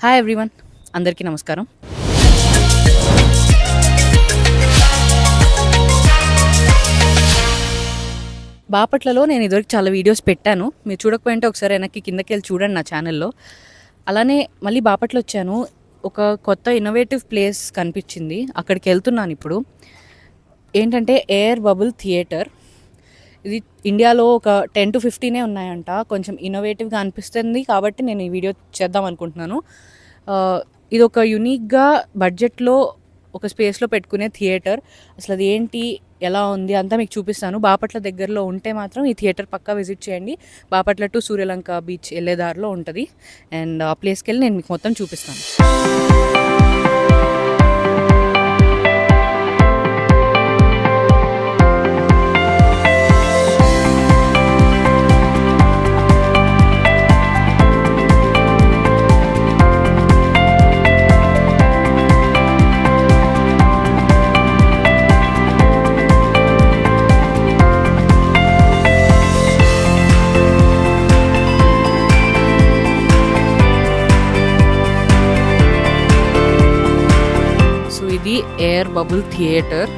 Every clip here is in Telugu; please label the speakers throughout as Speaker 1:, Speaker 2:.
Speaker 1: హాయ్ ఎవ్రీవన్, అందరికీ నమస్కారం. బాపట్లలో నేను ఇదివరకు చాలా వీడియోస్ పెట్టాను. మీరు చూడకపోయింటే ఒకసారి వెనక్కి కిందకి వెళ్ళి చూడండి నా ఛానల్లో. అలానే మళ్ళీ బాపట్ల వచ్చాను. ఒక కొత్త ఇన్నోవేటివ్ ప్లేస్ కనిపించింది, అక్కడికి వెళ్తున్నాను ఇప్పుడు. ఏంటంటే ఎయిర్ బబుల్ థియేటర్. ఇది ఇండియాలో ఒక 10 to 15 ఉన్నాయంట. కొంచెం ఇన్నోవేటివ్గా అనిపిస్తుంది కాబట్టి నేను ఈ వీడియో చేద్దాం అనుకుంటున్నాను. ఇది ఒక యూనిక్గా బడ్జెట్లో ఒక స్పేస్లో పెట్టుకునే థియేటర్. అసలు అది ఏంటి, ఎలా ఉంది అంతా మీకు చూపిస్తాను. బాపట్ల దగ్గరలో ఉంటే మాత్రం ఈ థియేటర్ పక్కా విజిట్ చేయండి. బాపట్ల టు సూర్యలంక బీచ్ వెళ్ళే దారిలో ఉంటుంది. అండ్ ఆ ప్లేస్కి వెళ్ళి నేను మీకు మొత్తం చూపిస్తాను. ఇది ఎయిర్ బబుల్ థియేటర్.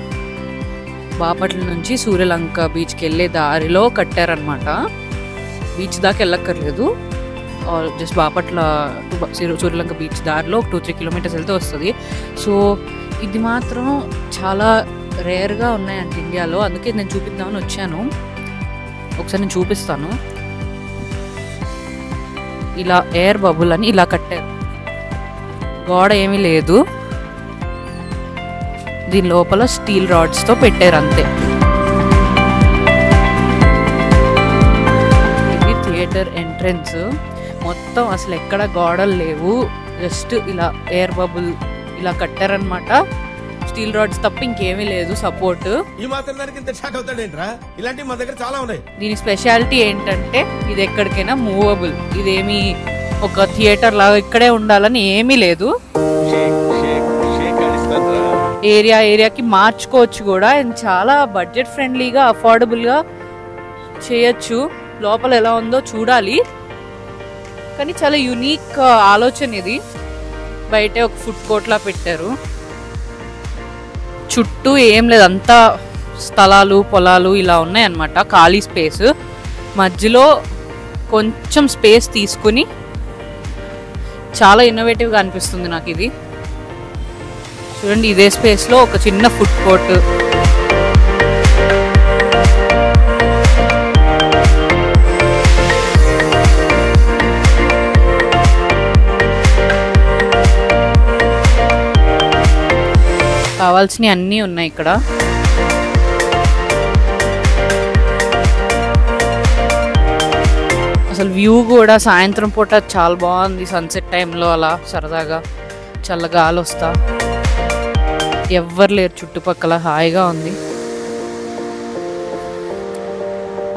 Speaker 1: బాపట్ల నుంచి సూర్యలంక బీచ్కి వెళ్ళే దారిలో కట్టారనమాట. బీచ్ దాకా వెళ్ళక్కర్లేదు, జస్ట్ బాపట్ల సూర్యలంక బీచ్ దారిలో 2-3 kilometers వెళ్తే వస్తుంది. సో ఇది మాత్రం చాలా రేర్గా ఉన్నాయంట ఇండియాలో, అందుకే నేను చూపిద్దామని వచ్చాను. ఒకసారి నేను చూపిస్తాను. ఇలా ఎయిర్ బబుల్ అని ఇలా కట్టారు. గోడ ఏమీ లేదు, దీని లోపల స్టీల్ రాడ్స్తో పెట్టారు అంతే. ఇది థియేటర్ ఎంట్రన్స్. మొత్తం అసలు ఎక్కడ గోడలు లేవు, జస్ట్ ఇలా ఎయిర్ బబుల్ ఇలా కట్టారనమాట. స్టీల్ రాడ్స్ తప్ప ఇంకేమీ లేదు సపోర్ట్. దీని స్పెషాలిటీ ఏంటంటే ఇది ఎక్కడికైనా మూవబుల్. ఇదేమి ఒక థియేటర్ లాగా ఇక్కడే ఉండాలని ఏమీ లేదు. ఏరియాకి మార్చుకోవచ్చు కూడా. అండ్ చాలా బడ్జెట్ ఫ్రెండ్లీగా అఫోర్డబుల్గా చేయొచ్చు. లోపల ఎలా ఉందో చూడాలి, కానీ చాలా యూనిక్ ఆలోచన ఇది. బయటే ఒక ఫుడ్ కోర్ట్లా పెట్టారు. చుట్టూ ఏం లేదు, అంతా స్థలాలు పొలాలు ఇలా ఉన్నాయన్నమాట, ఖాళీ స్పేస్. మధ్యలో కొంచెం స్పేస్ తీసుకుని చాలా ఇన్నోవేటివ్గా అనిపిస్తుంది నాకు ఇది. చూడండి, ఇదే స్పేస్లో ఒక చిన్న ఫుడ్ కోర్ట్. కావాల్సినవి అన్నీ ఉన్నాయి ఇక్కడ. అసలు వ్యూ కూడా సాయంత్రం పూట చాలా బాగుంది. సన్సెట్ టైంలో అలా సరదాగా చల్లగాలి వస్తా, ఎవ్వరు లేరు చుట్టుపక్కల, హాయిగా ఉంది.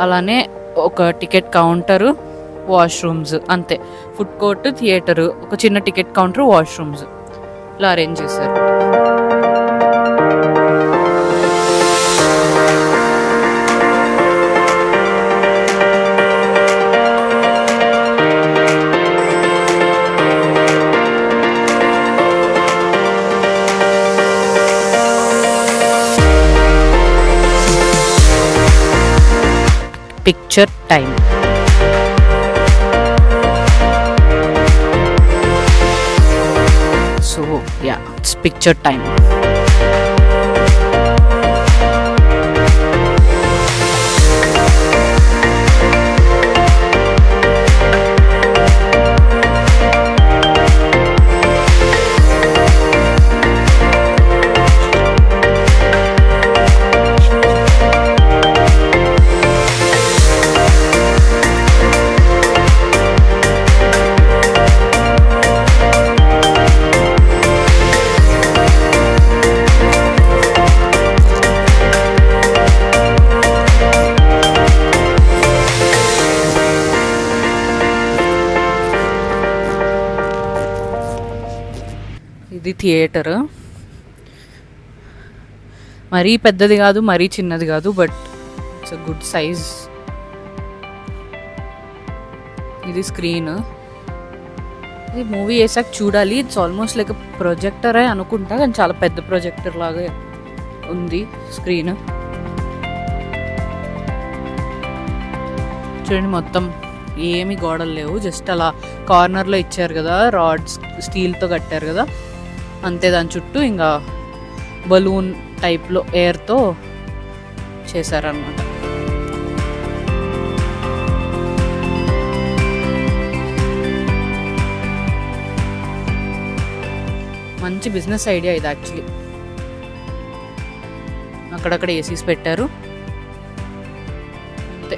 Speaker 1: అలానే ఒక టికెట్ కౌంటరు, వాష్రూమ్స్ అంతే. ఫుడ్ కోర్ట్, థియేటరు, ఒక చిన్న టికెట్ కౌంటర్, వాష్రూమ్స్ ఇలా అరేంజ్ చేశారు. Picture time. So yeah, it's picture time. ఇది థియేటర్. మరీ పెద్దది కాదు, మరీ చిన్నది కాదు, but it's a good size. ఇది స్క్రీన్. ఇది మూవీ వేసాక చూడాలి. ఇట్స్ ఆల్మోస్ట్ లైక్ ప్రొజెక్టరే అనుకుంటా, కానీ చాలా పెద్ద ప్రొజెక్టర్ లాగా ఉంది స్క్రీన్. చూడండి, మొత్తం ఏమి గోడలు లేవు, జస్ట్ అలా కార్నర్లో ఇచ్చారు కదా, రాడ్స్ స్టీల్తో కట్టారు కదా అంతే. దాని చుట్టూ ఇంకా బలూన్ టైప్లో ఎయిర్తో చేశారన్నమాట. మంచి బిజినెస్ ఐడియా ఇది యాక్చువల్లీ. అక్కడక్కడ ఏసీస్ పెట్టారు అంతే.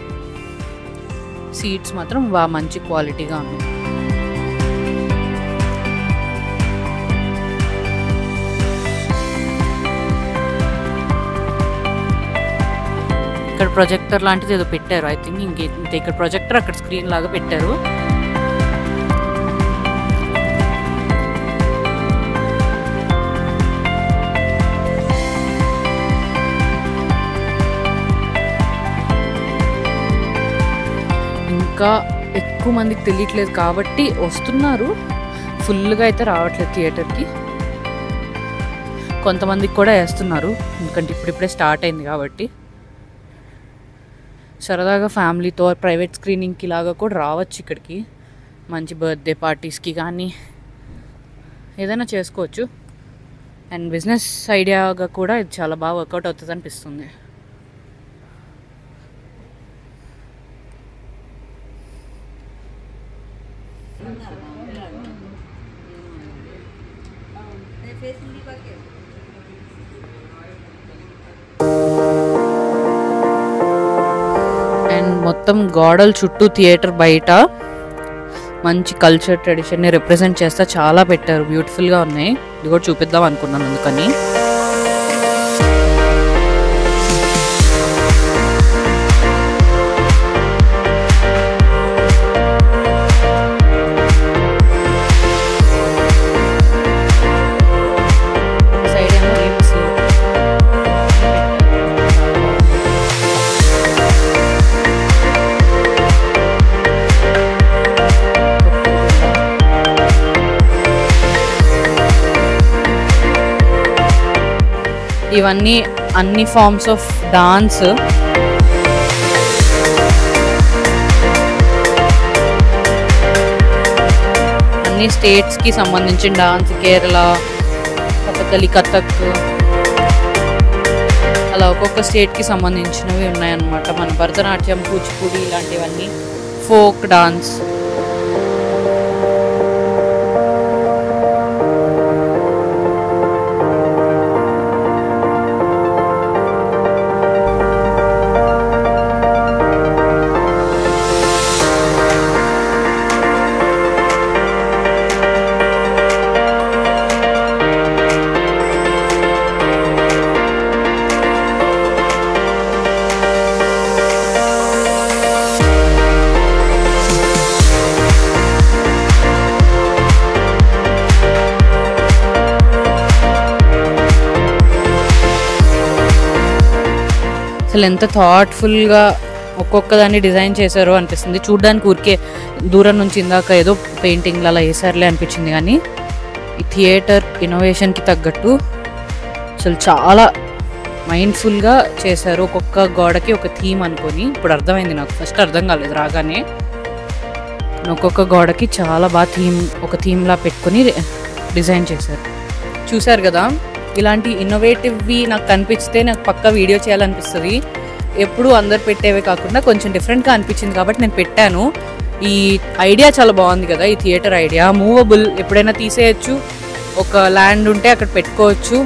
Speaker 1: సీట్స్ మాత్రం బాగా మంచి క్వాలిటీగా ఉన్నాయి. ఇక్కడ ప్రొజెక్టర్ లాంటిది ఏదో పెట్టారు ఐ థింక్. ఇంకే ఇక్కడ ప్రొజెక్టర్, అక్కడ స్క్రీన్ లాగా పెట్టారు. ఇంకా ఎక్కువ మందికి తెలియట్లేదు కాబట్టి వస్తున్నారు, ఫుల్గా అయితే రావట్లేదు థియేటర్కి. కొంతమందికి కూడా వేస్తున్నారు, ఎందుకంటే ఇప్పుడిప్పుడే స్టార్ట్ అయింది కాబట్టి. సరదాగా ఫ్యామిలీతో ప్రైవేట్ స్క్రీనింగ్కి లాగా కూడా రావచ్చు ఇక్కడికి. మంచి బర్త్డే పార్టీస్కి కానీ ఏదైనా చేసుకోవచ్చు. అండ్ బిజినెస్ ఐడియాగా కూడా ఇది చాలా బాగా వర్కౌట్ అవుతుంది అనిపిస్తుంది. అండ్ మొత్తం గోడల చుట్టూ థియేటర్ బయట మంచి కల్చర్ ట్రెడిషన్ని రిప్రజెంట్ చేస్తా చాలా పెట్టారు, బ్యూటిఫుల్గా ఉన్నాయి. ఇది కూడా చూపిద్దాం అనుకున్నాను అందుకని. ఇవన్నీ అన్ని ఫార్మ్స్ ఆఫ్ డాన్స్. అన్ని స్టేట్స్కి సంబంధించిన డాన్స్, కేరళ, కథకళి, కథక్, అలా ఒక్కొక్క స్టేట్కి సంబంధించినవి ఉన్నాయన్నమాట. మన భరతనాట్యం, కూచిపూడి ఇలాంటివన్నీ ఫోక్ డాన్స్. అసలు ఎంత థాట్ఫుల్గా ఒక్కొక్క దాన్ని డిజైన్ చేశారో అనిపిస్తుంది. చూడ్డానికి ఊరికే దూరం నుంచి ఇందాక ఏదో పెయింటింగ్లు అలా వేసారులే అనిపించింది, కానీ ఈ థియేటర్ ఇన్నోవేషన్కి తగ్గట్టు అసలు చాలా మైండ్ఫుల్గా చేశారు. ఒక్కొక్క గోడకి ఒక థీమ్ అనుకొని. ఇప్పుడు అర్థమైంది నాకు, ఫస్ట్ అర్థం కాలేదు రాగానే. ఒక్కొక్క గోడకి చాలా బాగా ఒక థీమ్లా పెట్టుకొని డిజైన్ చేశారు. చూశారు కదా, ఇలాంటి ఇన్నోవేటివ్వి నాకు కనిపిస్తే నాకు పక్కా వీడియో చేయాలనిపిస్తుంది. ఎప్పుడు అందరు పెట్టేవే కాకుండా కొంచెం డిఫరెంట్గా అనిపించింది కాబట్టి నేను పెట్టాను. ఈ ఐడియా చాలా బాగుంది కదా, ఈ థియేటర్ ఐడియా. మూవబుల్, ఎప్పుడైనా తీసేయచ్చు, ఒక ల్యాండ్ ఉంటే అక్కడ పెట్టుకోవచ్చు.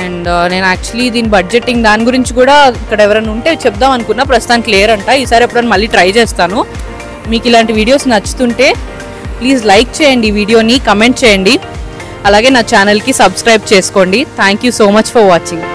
Speaker 1: అండ్ నేను యాక్చువల్లీ దీని బడ్జెటింగ్ దాని గురించి కూడా ఇక్కడ ఎవరైనా ఉంటే చెప్దాం అనుకున్నా, ప్రస్తుతానికి లేరు అంట. ఈసారి ఎప్పుడైనా మళ్ళీ ట్రై చేస్తాను. మీకు ఇలాంటి వీడియోస్ నచ్చుతుంటే ప్లీజ్ లైక్ చేయండి, వీడియోని కమెంట్ చేయండి, అలాగే నా ఛానల్కి సబ్స్క్రైబ్ చేసుకోండి. Thank you so much for watching.